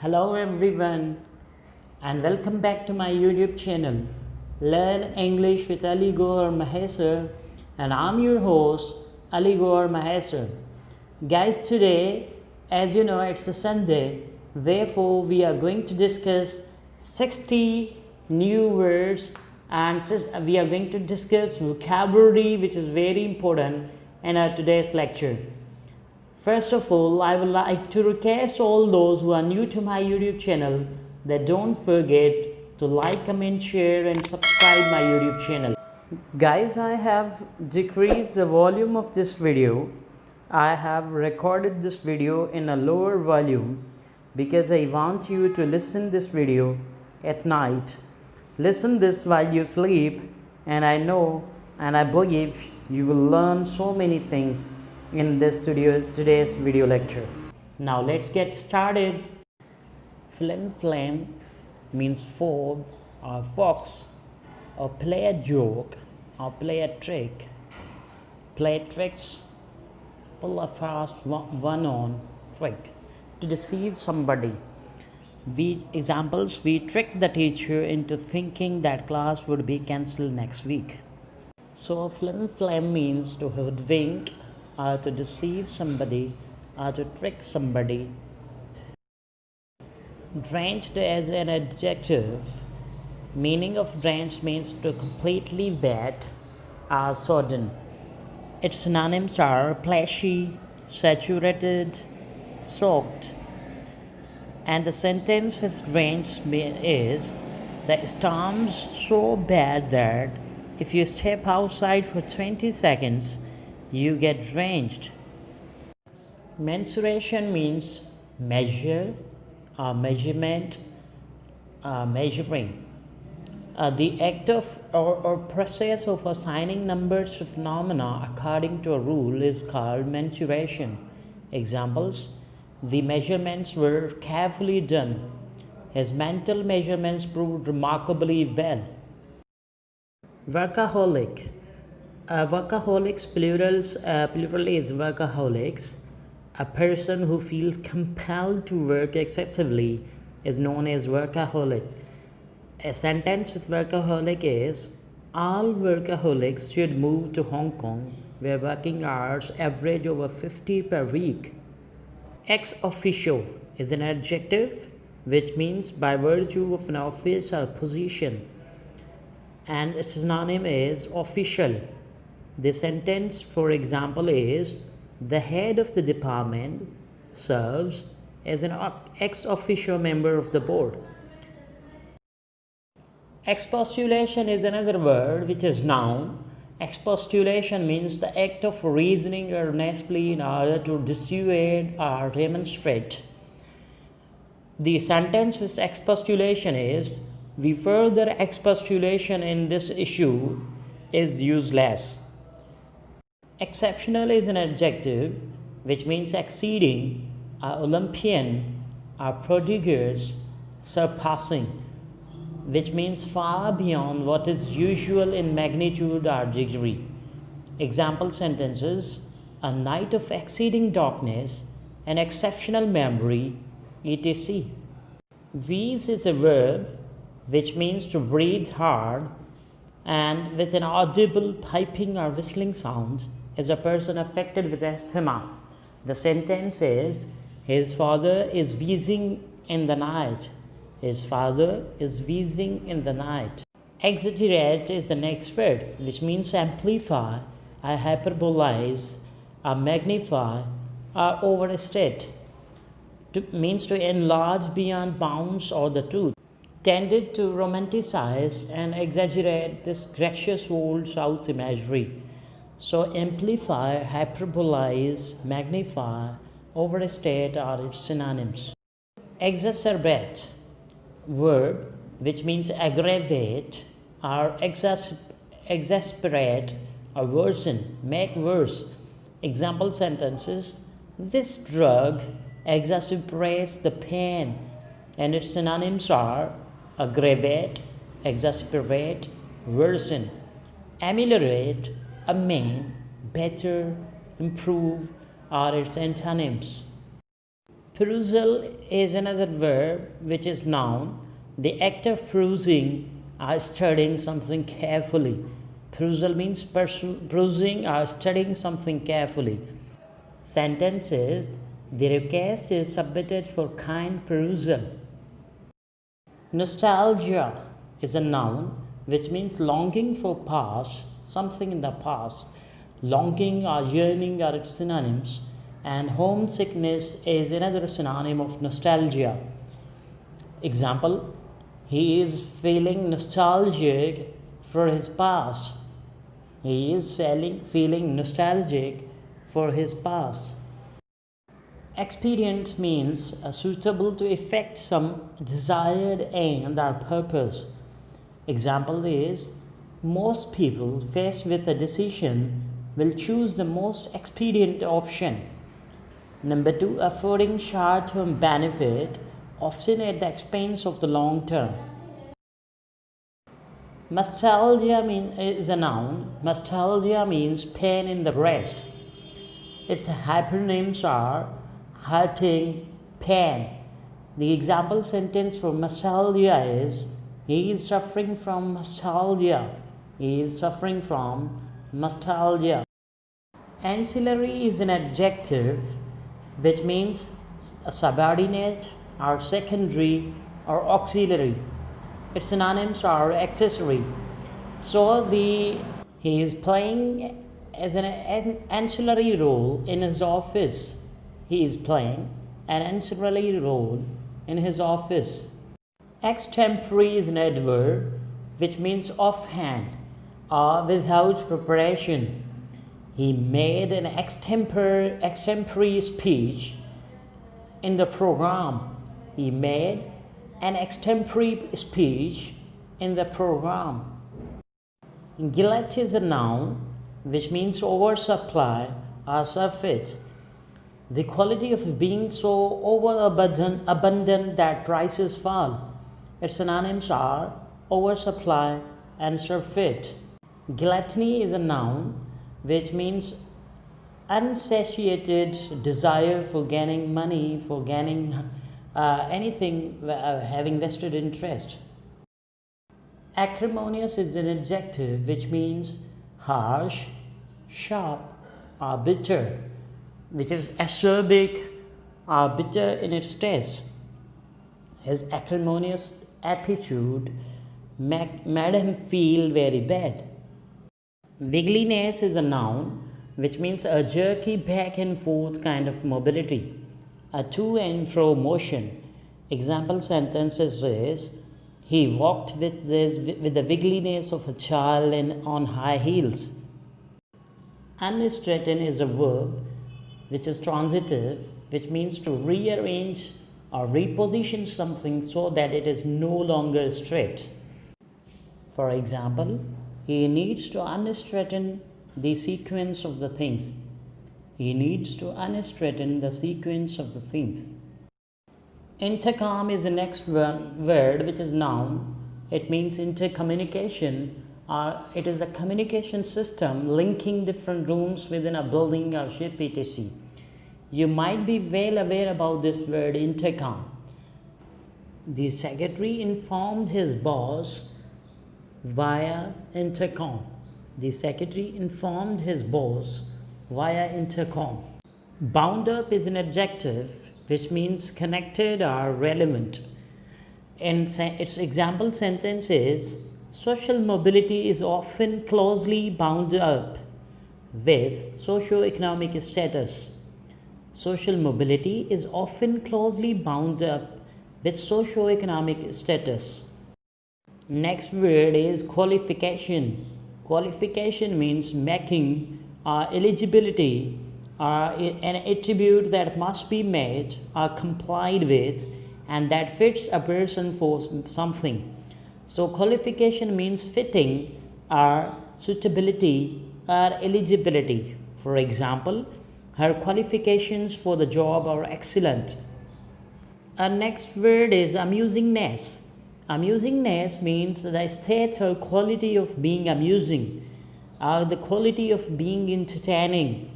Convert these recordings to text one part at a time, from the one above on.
Hello everyone and welcome back to my YouTube channel Learn English with Ali Gohar Maheswar, and I'm your host Ali Gohar Maheswar. Guys, today, as you know, it's a Sunday, therefore we are going to discuss 60 new words and we are going to discuss vocabulary, which is very important in our today's lecture. First of all, I would like to request all those who are new to my YouTube channel that don't forget to like, comment, share and subscribe my YouTube channel. Guys, I have decreased the volume of this video. I have recorded this video in a lower volume because I want you to listen this video at night. Listen this while you sleep, and I know and I believe you will learn so many things in today's video lecture. Now let's get started. Flim-flam means fob or fox, or play a joke or play a trick. Play tricks, pull a fast one-on trick to deceive somebody. We tricked the teacher into thinking that class would be cancelled next week. So flim-flam means to hoodwink or to deceive somebody or to trick somebody. Drenched as an adjective. Meaning of drenched means to completely wet or sodden. Its synonyms are plashy, saturated, soaked. And the sentence with drenched is: the storm's so bad that if you step outside for 20 seconds, you get drenched. Mensuration means measure, measurement, measuring. The act of or process of assigning numbers to phenomena according to a rule is called mensuration. Examples: the measurements were carefully done. His mental measurements proved remarkably well. Workaholic. Workaholics, plural is workaholics. A person who feels compelled to work excessively is known as workaholic. A sentence with workaholic is: all workaholics should move to Hong Kong, where working hours average over 50 per week. Ex officio is an adjective which means by virtue of an office or position, and its synonym is official. The sentence, for example, is: the head of the department serves as an ex officio member of the board. Expostulation is another word which is noun. Expostulation means the act of reasoning earnestly in order to dissuade or demonstrate. The sentence with expostulation is: the further expostulation in this issue is useless. Exceptional is an adjective which means exceeding, Olympian, prodigious, surpassing, which means far beyond what is usual in magnitude or degree. Example sentences: a night of exceeding darkness, an exceptional memory, etc. Wheeze is a verb which means to breathe hard and with an audible piping or whistling sound, as a person affected with asthma. The sentence is: his father is wheezing in the night. His father is wheezing in the night. Exaggerate is the next word, which means amplify, hyperbolize, magnify, or overstate. Means to enlarge beyond bounds or the truth. Tended to romanticize and exaggerate this gracious old South imagery. So amplify, hyperbolize, magnify, overstate are its synonyms. Exacerbate, verb which means aggravate or exasperate or worsen, make worse. Example sentences: this drug exacerbates the pain, and its synonyms are aggravate, exasperate, worsen. Ameliorate, amend, better, improve are its antonyms. Perusal is another verb which is noun. The act of perusing or studying something carefully. Perusal means perusing or studying something carefully. Sentence is, the request is submitted for kind perusal. Nostalgia is a noun which means longing for past, something in the past. Longing or yearning are its synonyms, and homesickness is another synonym of nostalgia. Example, he is feeling nostalgic for his past. He is feeling nostalgic for his past. Expedient means suitable to effect some desired end or purpose. Example is, most people faced with a decision will choose the most expedient option. Number 2, affording short-term benefit, often at the expense of the long term. Mastalgia is a noun. Mastalgia means pain in the breast. Its hypernyms are hurting, pain. The example sentence for mastalgia is, he is suffering from nostalgia. He is suffering from nostalgia. Ancillary is an adjective which means a subordinate or secondary or auxiliary. Its synonyms are accessory. So he is playing as an ancillary role in his office. He is playing an ancillary role in his office. Extempore is an adverb which means offhand or without preparation. He made an extempore speech in the program. He made an extempore speech in the program. Glut is a noun which means oversupply or surfeit. The quality of being so overabundant that prices fall. Its synonyms are oversupply and surfeit. Gluttony is a noun which means unsatiated desire for gaining money, for gaining anything, having vested interest. Acrimonious is an adjective which means harsh, sharp, or bitter, which is acerbic or bitter in its taste. His acrimonious attitude made him feel very bad. Wiggliness is a noun which means a jerky back and forth kind of mobility, a to and fro motion. Example sentences is, he walked with the wiggliness of a child on high heels. Unstraighten is a verb which is transitive, which means to rearrange or reposition something so that it is no longer straight. For example, he needs to unstraighten the sequence of the things. He needs to unstraighten the sequence of the things. Intercom is the next word which is noun. It means intercommunication, or it is a communication system linking different rooms within a building or ship etc. You might be well aware about this word intercom. The secretary informed his boss via intercom. The secretary informed his boss via intercom. Bound up is an adjective which means connected or relevant. And its example sentence is, social mobility is often closely bound up with socio-economic status. Social mobility is often closely bound up with socio-economic status. Next word is qualification. Qualification means making or eligibility or an attribute that must be met or complied with and that fits a person for something. So qualification means fitting or suitability or eligibility. For example, her qualifications for the job are excellent. Our next word is amusingness. Amusingness means the state or quality of being amusing, or the quality of being entertaining.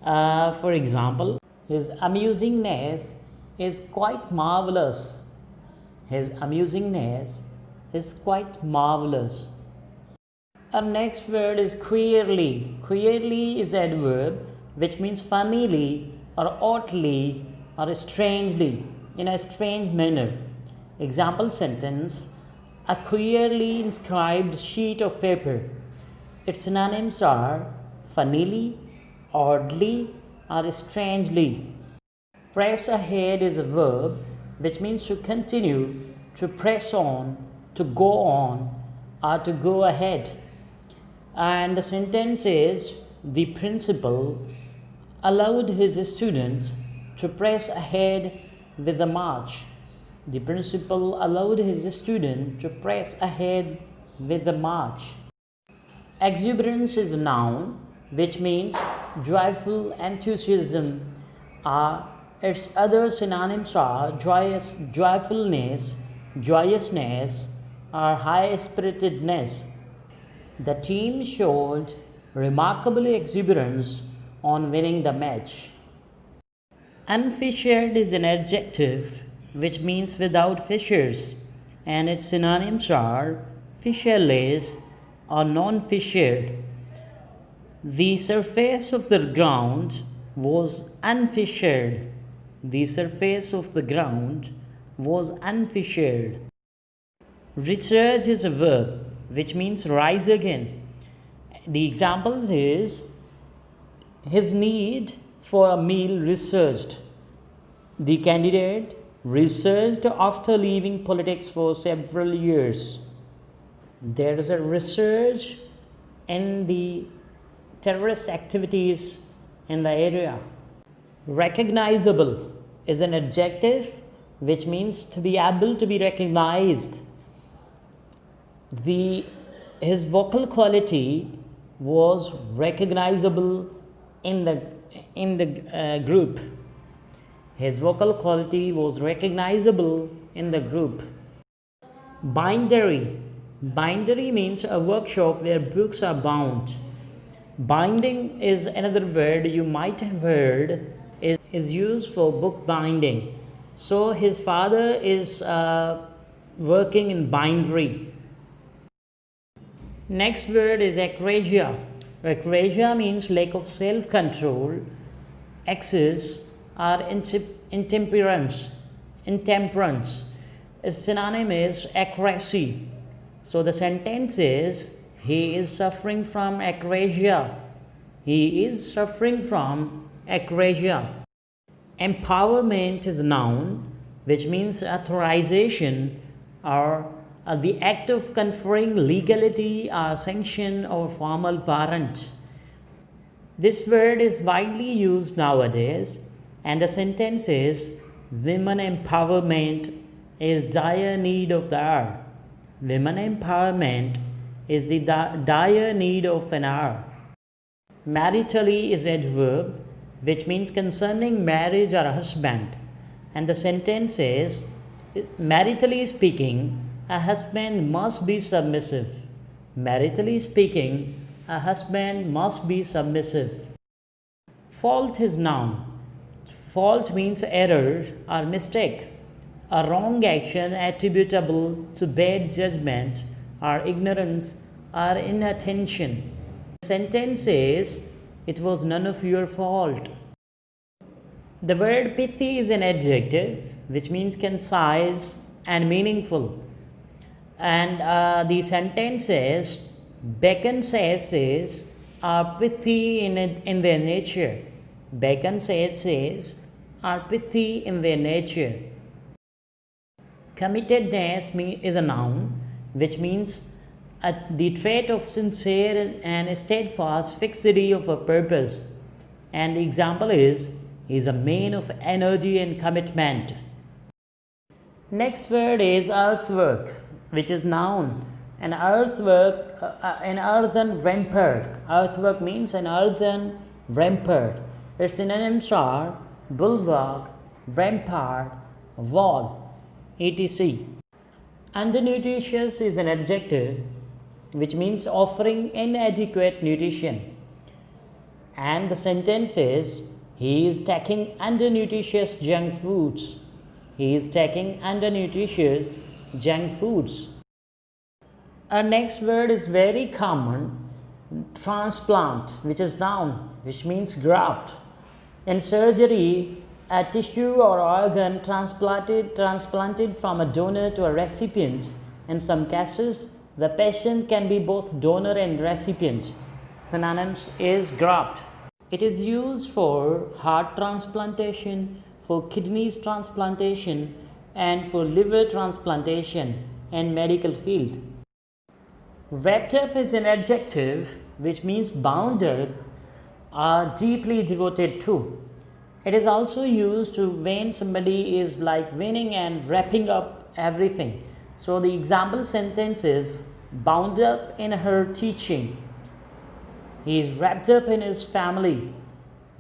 For example, his amusingness is quite marvelous. His amusingness is quite marvelous. Our next word is queerly. Queerly is adverb which means funnily or oddly or strangely, in a strange manner. Example sentence: a queerly inscribed sheet of paper. Its synonyms are funnily, oddly, or strangely. Press ahead is a verb which means to continue, to press on, to go on, or to go ahead. And the sentence is: the principal allowed his students to press ahead with the march. The principal allowed his student to press ahead with the march. Exuberance is a noun which means joyful enthusiasm. Its other synonyms are joyfulness, joyousness, or high-spiritedness. The team showed remarkable exuberance on winning the match. Unfissured is an adjective which means without fissures, and its synonyms are fissureless or non-fissured. The surface of the ground was unfissured. The surface of the ground was unfissured. Resurge is a verb which means rise again. The example is: his need for a meal resurged. The candidate resurged after leaving politics for several years. There is a resurge in the terrorist activities in the area. Recognizable is an adjective which means to be able to be recognized. His vocal quality was recognizable in the group. His vocal quality was recognizable in the group. Bindery. Bindery means a workshop where books are bound. Binding is another word you might have heard is used for book binding. So his father is working in bindery. Next word is acrasia. Acrasia means lack of self-control, excess, or intemperance. A synonym is acracy. So the sentence is: he is suffering from acrasia. He is suffering from acrasia. Empowerment is a noun which means authorization or the act of conferring legality or sanction or formal warrant. This word is widely used nowadays, and the sentence is: women empowerment is dire need of the hour. Women empowerment is the dire need of an hour. Maritally is adverb which means concerning marriage or husband, and the sentence is: maritally speaking, a husband must be submissive. Maritally speaking, a husband must be submissive. Fault is noun. Fault means error or mistake, a wrong action attributable to bad judgment or ignorance or inattention. The sentence is: it was none of your fault. The word pithy is an adjective which means concise and meaningful. And the sentence is: Bacon's essays are pithy in their nature. Bacon's essays are pithy in their nature. Committedness is a noun which means the trait of sincere and steadfast fixity of a purpose. And the example is: he is a man of energy and commitment. Next word is earthwork, which is noun. An earthwork, an earthen rampart. Earthwork means an earthen rampart. Its synonyms are bulwark, rampart, wall, etc. Undernutritious is an adjective which means offering inadequate nutrition. And the sentence is: he is taking undernutritious junk foods. He is taking undernutritious junk foods. Our next word is very common, transplant, which is noun, which means graft. In surgery, a tissue or organ transplanted from a donor to a recipient. In some cases, the patient can be both donor and recipient. Synonyms is graft. It is used for heart transplantation, for kidneys transplantation, and for liver transplantation in medical field. Wrapped up is an adjective which means bound up or deeply devoted to. It is also used to when somebody is like winning and wrapping up everything. So the example sentence is bound up in her teaching. He is wrapped up in his family.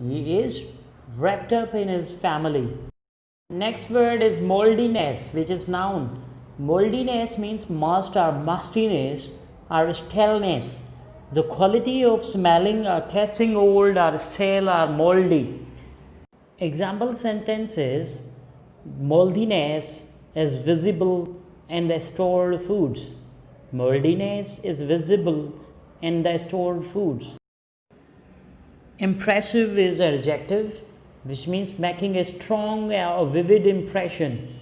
He is wrapped up in his family. Next word is moldiness, which is noun. Moldiness means must or mustiness or staleness. The quality of smelling or tasting old or stale or moldy. Example sentence is moldiness is visible in the stored foods. Moldiness is visible in the stored foods. Impressive is adjective, which means making a strong or vivid impression.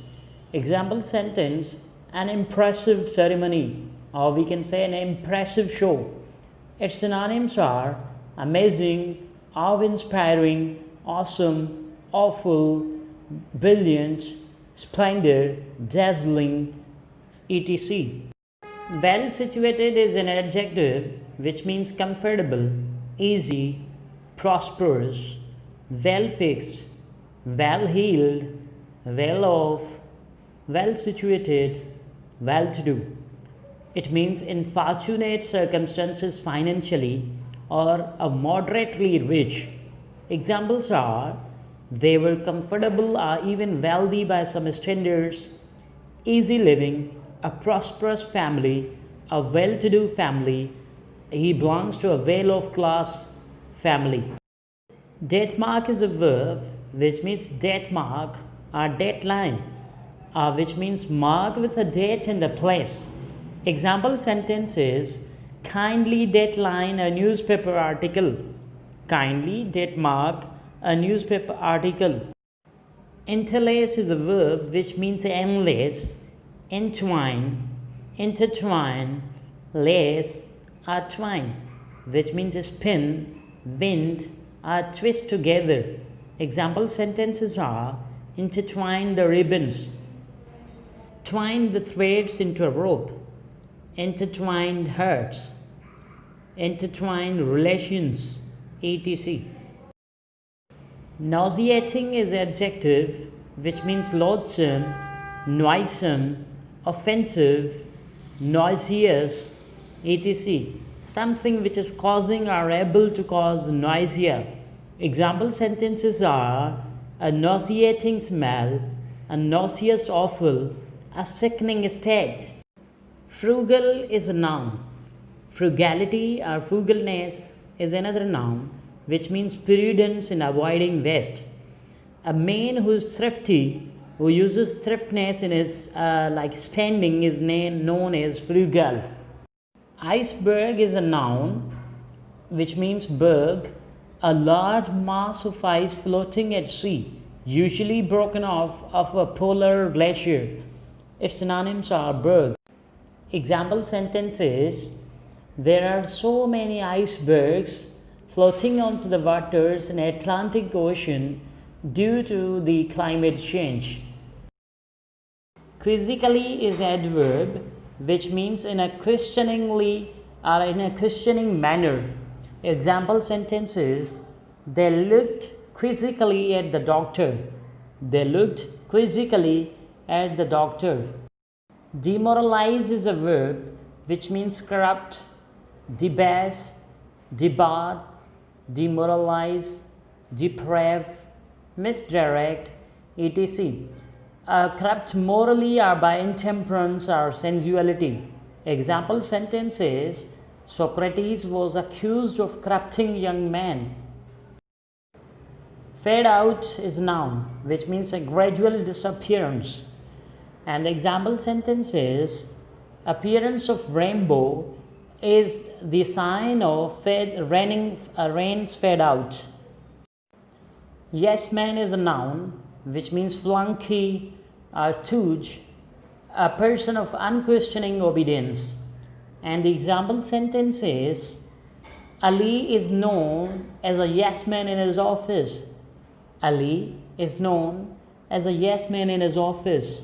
Example sentence, an impressive ceremony, or we can say an impressive show. Its synonyms are amazing, awe-inspiring, awesome, awful, brilliant, splendid, dazzling, etc. Well situated is an adjective which means comfortable, easy, prosperous, well fixed, well heeled, well off, well situated, well to do. It means in fortunate circumstances financially or a moderately rich. Examples are they were comfortable or even wealthy by some standards, easy living, a prosperous family, a well-to-do family. He belongs to a well-off class family. Datemark is a verb which means datemark or dateline, which means mark with a date and a place. Example sentence is kindly dateline a newspaper article. Kindly datemark a newspaper article. Interlace is a verb which means enlace, entwine, intertwine, lace, or twine, which means spin, wind, or twist together. Example sentences are intertwine the ribbons, twine the threads into a rope, intertwined hearts, intertwined relations, etc. Nauseating is adjective which means loathsome, noisome, offensive, nauseous, etc. Something which is causing or able to cause nausea. Example sentences are a nauseating smell, a nauseous offal, a sickening stage. Frugal is a noun. Frugality or frugalness is another noun which means prudence in avoiding waste. A man who is thrifty, who uses thriftness in his spending is known as frugal. Iceberg is a noun which means berg, a large mass of ice floating at sea, usually broken off of a polar glacier. Its synonyms are berg. Example sentences: there are so many icebergs floating onto the waters in the Atlantic Ocean due to the climate change. Quizzically is adverb which means in a questioningly or in a questioning manner. Example sentences: they looked quizzically at the doctor. They looked quizzically at the doctor. Demoralize is a verb which means corrupt, debase, debar, demoralize, deprave, misdirect, etc. Corrupt morally or by intemperance or sensuality. Example sentences: Socrates was accused of corrupting young men. Fade out is noun, which means a gradual disappearance. And the example sentence is, appearance of rainbow is the sign of rains fade out. Yes man is a noun, which means flunky, stooge, a person of unquestioning obedience. And the example sentence is, Ali is known as a yes man in his office. Ali is known as a yes man in his office.